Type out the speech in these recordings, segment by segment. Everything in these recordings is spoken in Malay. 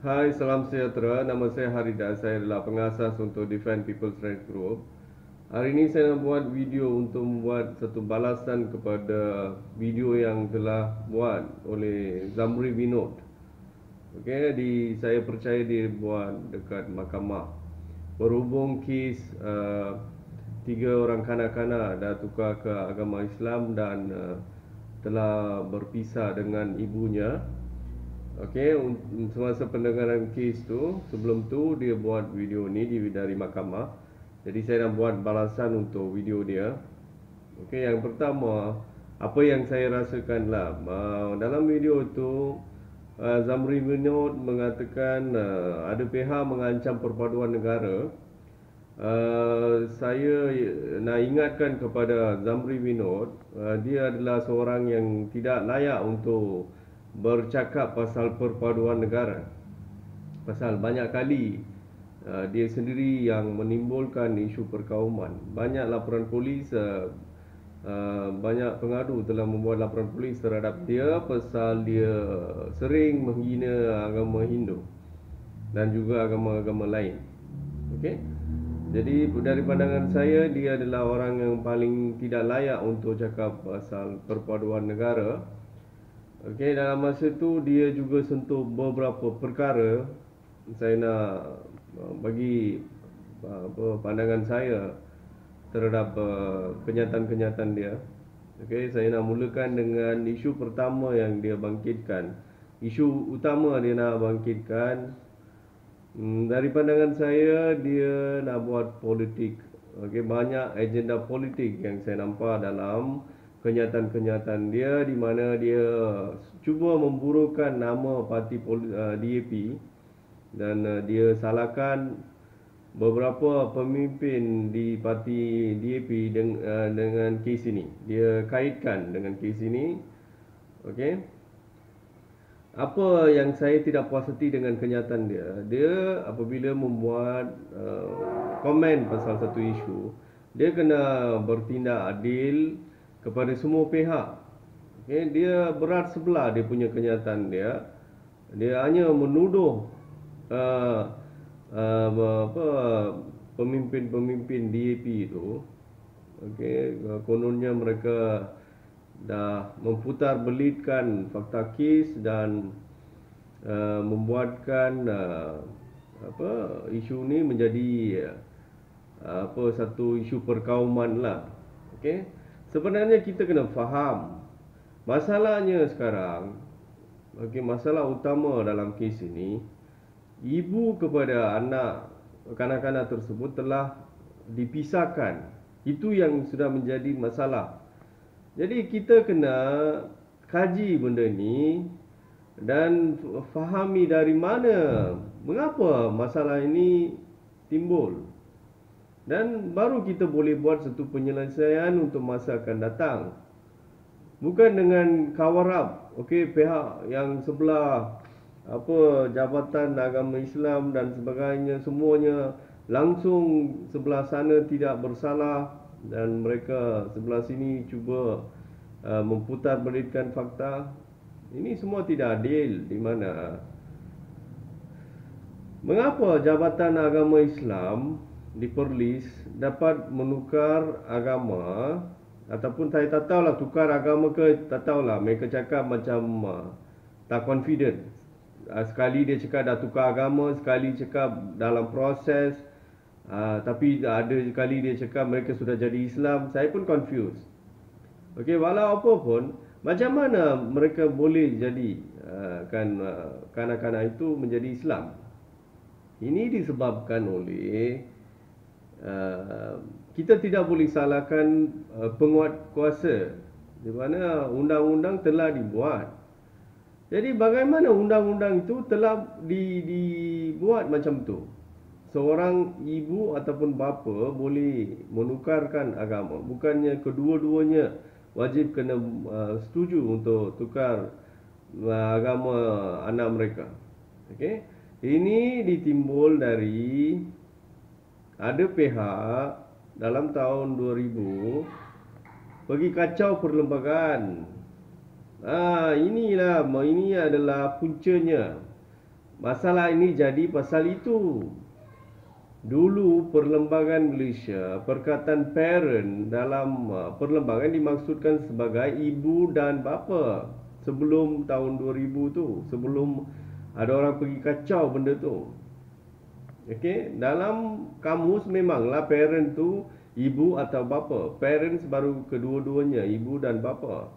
Hai, salam sejahtera. Nama saya Harida. Saya adalah pengasas untuk Defend People's Rights Group. Hari ini saya nak buat video untuk membuat satu balasan kepada video yang telah buat oleh Zamri Vinod. Saya percaya dia buat dekat mahkamah. Berhubung kes tiga orang kanak-kanak dah tukar ke agama Islam dan telah berpisah dengan ibunya. Semasa pendengaran kes tu, sebelum tu dia buat video ni dari mahkamah. Jadi saya nak buat balasan untuk video dia. Yang pertama, apa yang saya rasakan lah, dalam video tu Zamri Vinod mengatakan ada pihak mengancam perpaduan negara. Saya nak ingatkan kepada Zamri Vinod, dia adalah seorang yang tidak layak untuk bercakap pasal perpaduan negara. Pasal banyak kali dia sendiri yang menimbulkan isu perkauman. Banyak laporan polis, banyak pengadu telah membuat laporan polis terhadap dia pasal dia sering menghina agama Hindu dan juga agama-agama lain. Okey. Jadi dari pandangan saya, dia adalah orang yang paling tidak layak untuk cakap pasal perpaduan negara. Dalam masa tu dia juga sentuh beberapa perkara. Saya nak bagi pandangan saya terhadap kenyataan-kenyataan dia. Saya nak mulakan dengan isu pertama yang dia bangkitkan. Isu utama dia nak bangkitkan, dari pandangan saya, dia nak buat politik. Banyak agenda politik yang saya nampak dalam kenyataan-kenyataan dia, di mana dia cuba memburukkan nama parti DAP dan dia salahkan beberapa pemimpin di parti DAP dengan kes ini. Dia kaitkan dengan kes ini. Apa yang saya tidak puas hati dengan kenyataan dia, dia apabila membuat komen pasal satu isu, dia kena bertindak adil kepada semua pihak. Dia berat sebelah dia punya kenyataan dia. Dia hanya menuduh pemimpin-pemimpin DAP itu. Kononnya mereka dah memutarbelitkan fakta kes dan membuatkan isu ni menjadi satu isu perkauman lah. Sebenarnya kita kena faham masalahnya sekarang. Masalah utama dalam kes ini, ibu kepada anak kanak-kanak tersebut telah dipisahkan. Itu yang sudah menjadi masalah. Jadi kita kena kaji benda ni dan fahami dari mana, mengapa masalah ini timbul. Dan baru kita boleh buat satu penyelesaian untuk masa akan datang. Bukan dengan cover-up, pihak yang sebelah Jabatan Agama Islam dan sebagainya, semuanya langsung sebelah sana tidak bersalah dan mereka sebelah sini cuba memutarbelitkan fakta. Ini semua tidak adil. Di mana mengapa Jabatan Agama Islam di Perlis dapat menukar agama, ataupun saya tak tahulah tukar agama ke, tak tahulah, mereka cakap macam tak confident. Sekali dia cakap dah tukar agama, sekali cakap dalam proses, tapi ada kali dia cakap mereka sudah jadi Islam. Saya pun confused. Walau apa pun, macam mana mereka boleh jadi kanak-kanak itu menjadi Islam? Ini disebabkan oleh kita tidak boleh salahkan penguat kuasa, di mana undang-undang telah dibuat. Jadi bagaimana undang-undang itu telah dibuat macam tu? Seorang ibu ataupun bapa boleh menukarkan agama. Bukannya kedua-duanya wajib kena setuju untuk tukar agama anak mereka. Ini ditimbul dari ada pihak dalam tahun 2000 pergi kacau perlembagaan. Ini adalah puncanya. Masalah ini jadi pasal itu. Dulu Perlembagaan Malaysia, perkataan parent dalam perlembagaan dimaksudkan sebagai ibu dan bapa. Sebelum tahun 2000 tu, sebelum ada orang pergi kacau benda tu. Okey, dalam kamus memanglah parent tu ibu atau bapa. Parents baru kedua-duanya, ibu dan bapa.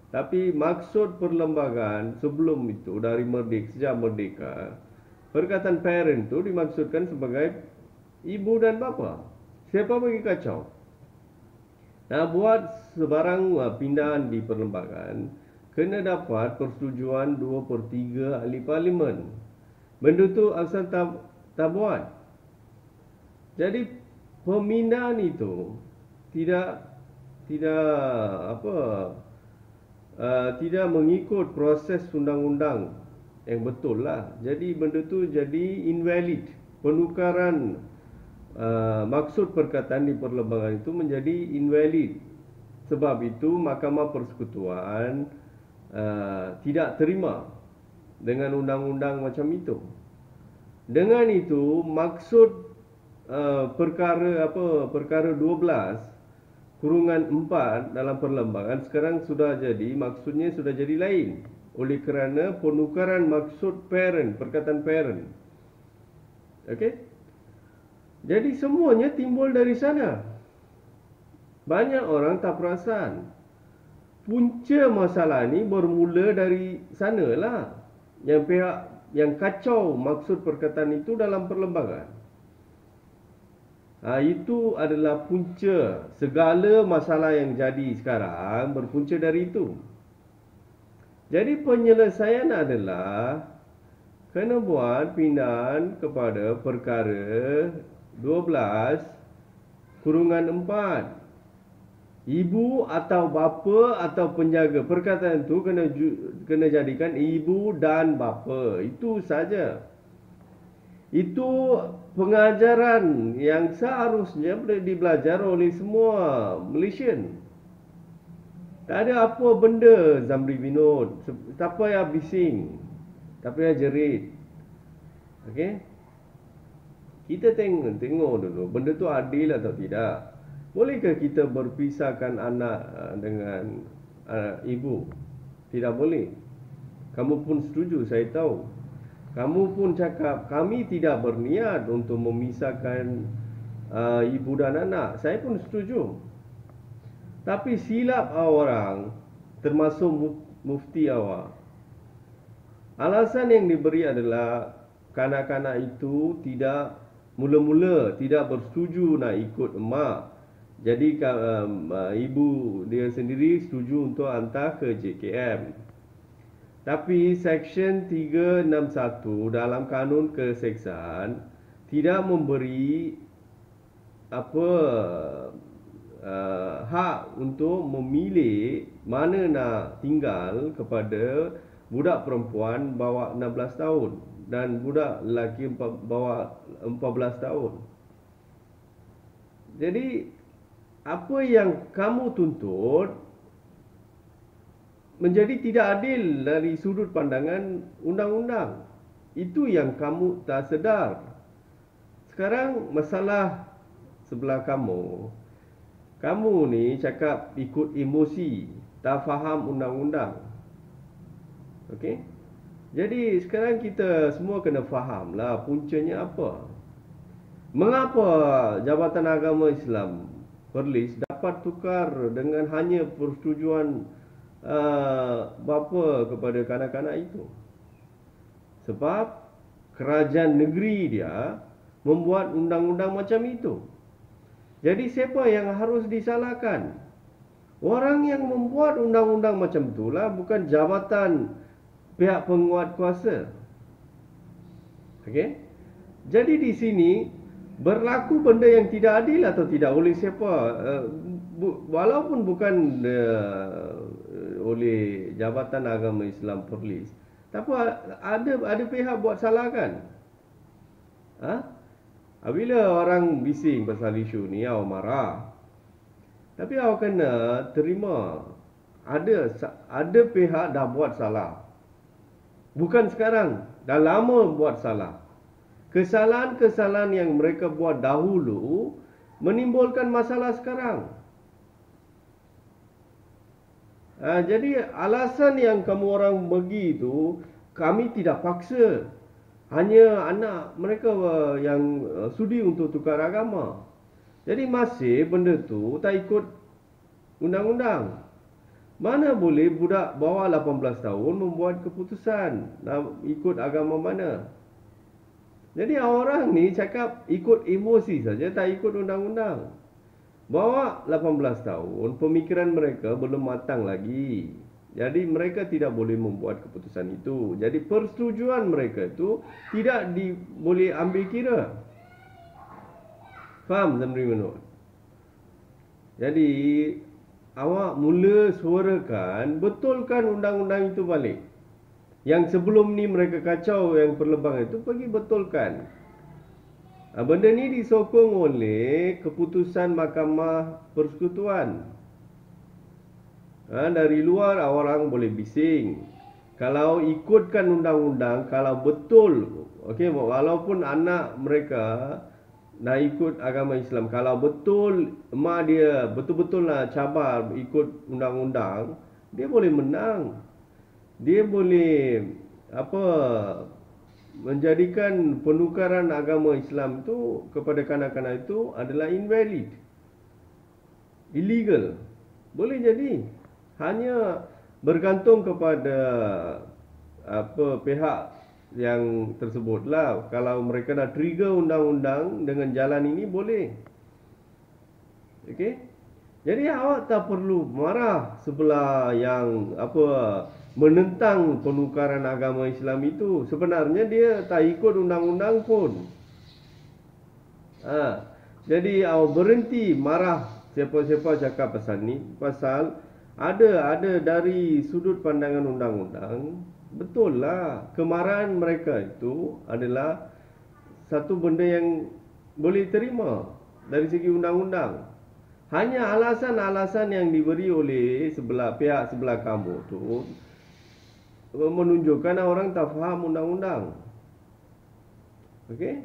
Tapi maksud perlembagaan sebelum itu, dari sejak merdeka, perkataan parent tu dimaksudkan sebagai ibu dan bapa. Siapa bagi kacau? Nak buat sebarang pindahan di perlembagaan, kena dapat persetujuan 2/3 ahli parlimen. Benda tu asal tak buat. Jadi pemindahan itu tidak apa tidak mengikut proses undang-undang yang betul lah. Jadi benda tu jadi invalid. Penukaran maksud perkataan di perlembagaan itu menjadi invalid. Sebab itu Mahkamah Persekutuan tidak terima dengan undang-undang macam itu. Dengan itu maksud perkara 12/4 dalam perlembagaan sekarang sudah jadi, maksudnya sudah jadi lain oleh kerana penukaran maksud parent, perkataan parent. Okey? Jadi semuanya timbul dari sana. Banyak orang tak perasan. Punca masalah ni bermula dari sanalah. Yang pihak yang kacau maksud perkataan itu dalam perlembagaan. Itu adalah punca. Segala masalah yang jadi sekarang berpunca dari itu. Jadi penyelesaian adalah kena buat pindahan kepada perkara 12/4. Ibu atau bapa atau penjaga. Perkataan itu kena jadikan ibu dan bapa. Itu saja. Itu pengajaran yang seharusnya boleh dibelajar oleh semua Malaysian. Tak ada apa benda Zamri Vinod. Tak payah bising. Tak payah jerit. Okey? Kita tengok dulu benda tu adil atau tidak. Bolehkah kita berpisahkan anak dengan ibu? Tidak boleh. Kamu pun setuju, saya tahu. Kamu pun cakap kami tidak berniat untuk memisahkan ibu dan anak. Saya pun setuju. Tapi silap orang, termasuk mufti awak. Alasan yang diberi adalah kanak-kanak itu mula-mula tidak bersetuju nak ikut emak. Jadi ibu dia sendiri setuju untuk hantar ke JKM. Tapi Seksyen 361 dalam Kanun Keseksaan tidak memberi hak untuk memilih mana nak tinggal kepada budak perempuan bawah 16 tahun dan budak lelaki bawah 14 tahun. Jadi apa yang kamu tuntut menjadi tidak adil dari sudut pandangan undang-undang. Itu yang kamu tak sedar. Sekarang masalah sebelah kamu. Kamu ni cakap ikut emosi, tak faham undang-undang. Okey? Jadi sekarang kita semua kena fahamlah puncanya apa. Mengapa Jabatan Agama Islam Perlis dapat tukar dengan hanya persetujuan bapa kepada kanak-kanak itu? Sebab kerajaan negeri dia membuat undang-undang macam itu. Jadi siapa yang harus disalahkan? Orang yang membuat undang-undang macam itulah, bukan jabatan pihak penguat kuasa. Okey? Jadi di sini berlaku benda yang tidak adil atau tidak oleh siapa, walaupun bukan oleh Jabatan Agama Islam Perlis, tapi ada pihak buat salah kan? Bila orang bising pasal isu ni, awak marah. Tapi awak kena terima ada pihak dah buat salah. Bukan sekarang, dah lama buat salah. Kesalahan-kesalahan yang mereka buat dahulu menimbulkan masalah sekarang. Jadi alasan yang kamu orang bagi itu, kami tidak paksa. Hanya anak mereka yang sudi untuk tukar agama. Jadi masih benda tu tak ikut undang-undang. Mana boleh budak bawah 18 tahun membuat keputusan nak ikut agama mana. Jadi orang ni cakap ikut emosi saja, tak ikut undang-undang. Bawah 18 tahun, pemikiran mereka belum matang lagi. Jadi mereka tidak boleh membuat keputusan itu. Jadi persetujuan mereka itu tidak boleh ambil kira. Faham Zamri Manur? Jadi awak mula suarakan, betulkan undang-undang itu balik. Yang sebelum ni mereka kacau yang perlembagaan itu, pergi betulkan. Benda ni disokong oleh keputusan Mahkamah Persekutuan. Dari luar orang boleh bising. Kalau ikutkan undang-undang, kalau betul, okey, walaupun anak mereka nak ikut agama Islam, kalau betul emak dia betul-betul lah cabar ikut undang-undang, dia boleh menang. Dia boleh menjadikan penukaran agama Islam itu kepada kanak-kanak itu adalah invalid, illegal. Boleh jadi. Hanya bergantung kepada pihak yang tersebutlah. Kalau mereka nak trigger undang-undang dengan jalan ini, boleh. Okey? Jadi awak tak perlu marah sebelah yang menentang penukaran agama Islam itu. Sebenarnya dia tak ikut undang-undang pun. Jadi awak berhenti marah siapa-siapa cakap pasal ni. Pasal ada dari sudut pandangan undang-undang, betul lah kemarahan mereka itu adalah satu benda yang boleh terima dari segi undang-undang. Hanya alasan-alasan yang diberi oleh pihak sebelah kamu tu menunjukkan orang tak faham undang-undang. Okey?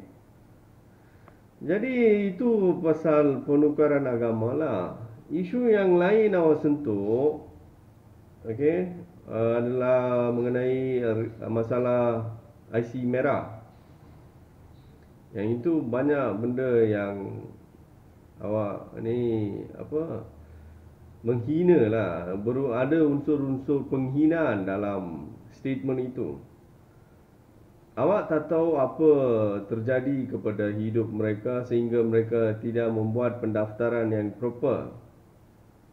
Jadi itu pasal penukaran agama lah. Isu yang lain awak sentuh, okey, adalah mengenai masalah IC merah. Yang itu banyak benda yang awak ni menghina lah. Ada unsur-unsur penghinaan dalam statement itu. Awak tak tahu apa terjadi kepada hidup mereka sehingga mereka tidak membuat pendaftaran yang proper.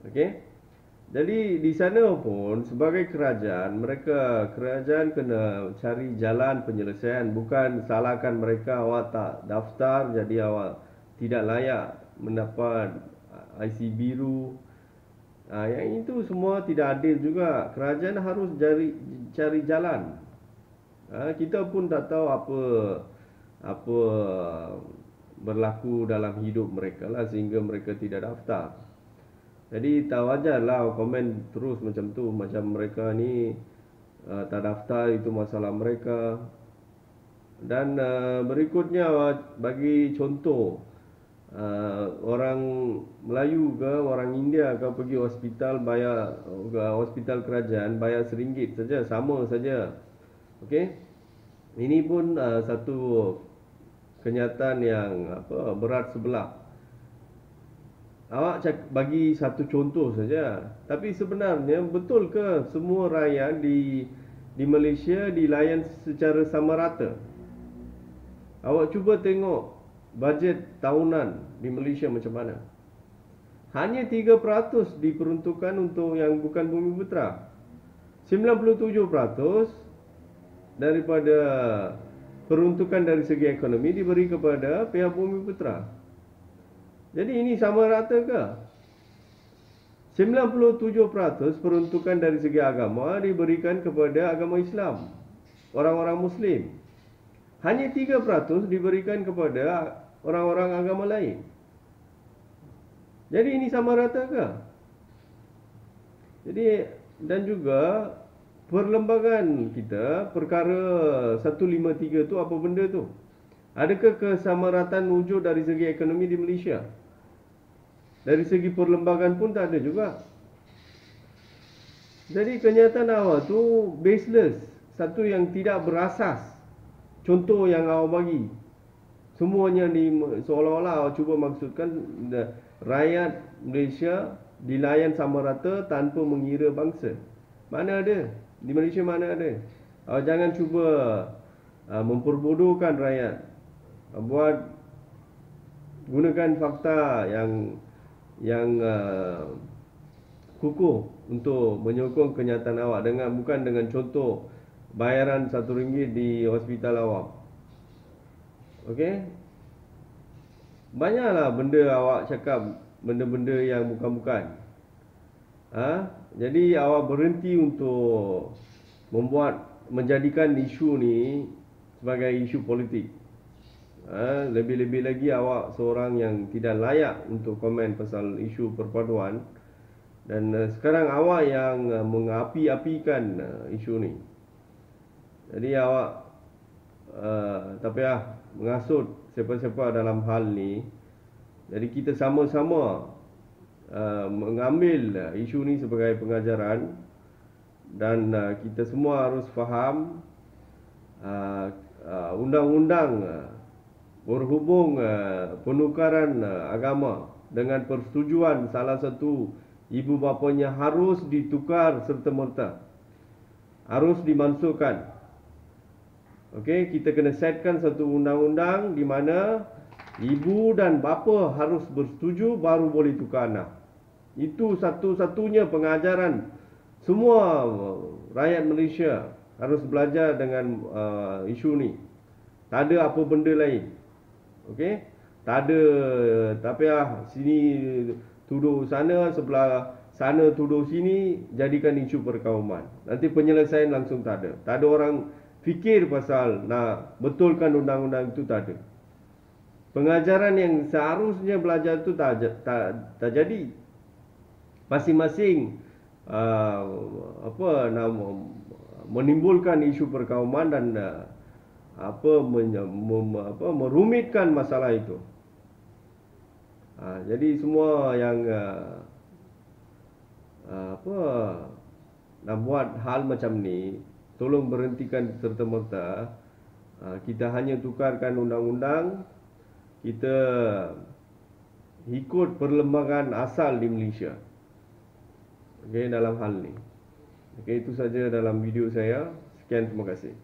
Okey? Jadi di sana pun sebagai kerajaan kena cari jalan penyelesaian. Bukan salahkan mereka awak tak daftar jadi awak tidak layak mendapat IC biru. Yang itu semua tidak adil juga. Kerajaan harus cari jalan. Kita pun tak tahu apa berlaku dalam hidup mereka lah sehingga mereka tidak daftar. Jadi tak wajar lah komen terus macam tu. Macam mereka ni tak daftar, itu masalah mereka. Dan berikutnya bagi contoh, orang Melayu ke orang India ke pergi hospital, bayar hospital kerajaan bayar RM1 saja, sama saja. Okey, ini pun satu kenyataan yang berat sebelah. Awak bagi satu contoh saja, tapi sebenarnya betul ke semua rakyat di Malaysia dilayan secara sama rata? Awak cuba tengok bajet tahunan di Malaysia macam mana. Hanya 3% diperuntukkan untuk yang bukan Bumiputera. 97% daripada peruntukan dari segi ekonomi diberi kepada pihak Bumiputera. Jadi ini sama rata ke? 97% peruntukan dari segi agama diberikan kepada agama Islam, orang-orang Muslim. Hanya 3% diberikan kepada orang-orang agama lain. Jadi ini sama rata ke? Jadi, dan juga perlembagaan kita, perkara 153 tu apa benda tu? Adakah kesamarataan wujud dari segi ekonomi di Malaysia? Dari segi perlembagaan pun tak ada juga. Jadi kenyataan awak tu baseless, satu yang tidak berasas. Contoh yang awak bagi, semuanya seolah-olah awak cuba maksudkan rakyat Malaysia dilayan sama rata tanpa mengira bangsa. Mana ada? Di Malaysia mana ada? Awak jangan cuba memperbodohkan rakyat. Gunakan fakta yang kukuh untuk menyokong kenyataan awak, bukan dengan contoh bayaran RM1 di hospital awam. Okey? Banyaklah benda awak cakap, benda-benda yang bukan-bukan. Jadi awak berhenti untuk menjadikan isu ni sebagai isu politik. Lebih-lebih lagi awak seorang yang tidak layak untuk komen pasal isu perpaduan. Dan sekarang awak yang mengapi-apikan isu ni. Jadi awak tak payah mengasut siapa-siapa dalam hal ni. Jadi kita sama-sama mengambil isu ni sebagai pengajaran. Dan kita semua harus faham undang-undang berhubung penukaran agama dengan persetujuan salah satu ibu bapanya harus ditukar serta-merta, harus dimansuhkan. Okey, kita kena setkan satu undang-undang di mana ibu dan bapa harus bersetuju baru boleh tukar anak. Itu satu-satunya pengajaran semua rakyat Malaysia harus belajar dengan isu ni. Tak ada apa benda lain. Okey? Tak payah sini tuduh sana, sebelah sana tuduh sini, jadikan isu perkauman. Nanti penyelesaian langsung tak ada. Tak ada orang fikir pasal nak betulkan undang-undang itu, tak ada. Pengajaran yang seharusnya belajar itu tak jadi. Masing-masing menimbulkan isu perkauman dan merumitkan masalah itu. Jadi semua yang nak buat hal macam ni, tolong berhentikan serta-merta. Kita hanya tukarkan undang-undang, kita ikut perlembagaan asal di Malaysia. Okey, dalam hal ni. Okey, itu saja dalam video saya. Sekian, terima kasih.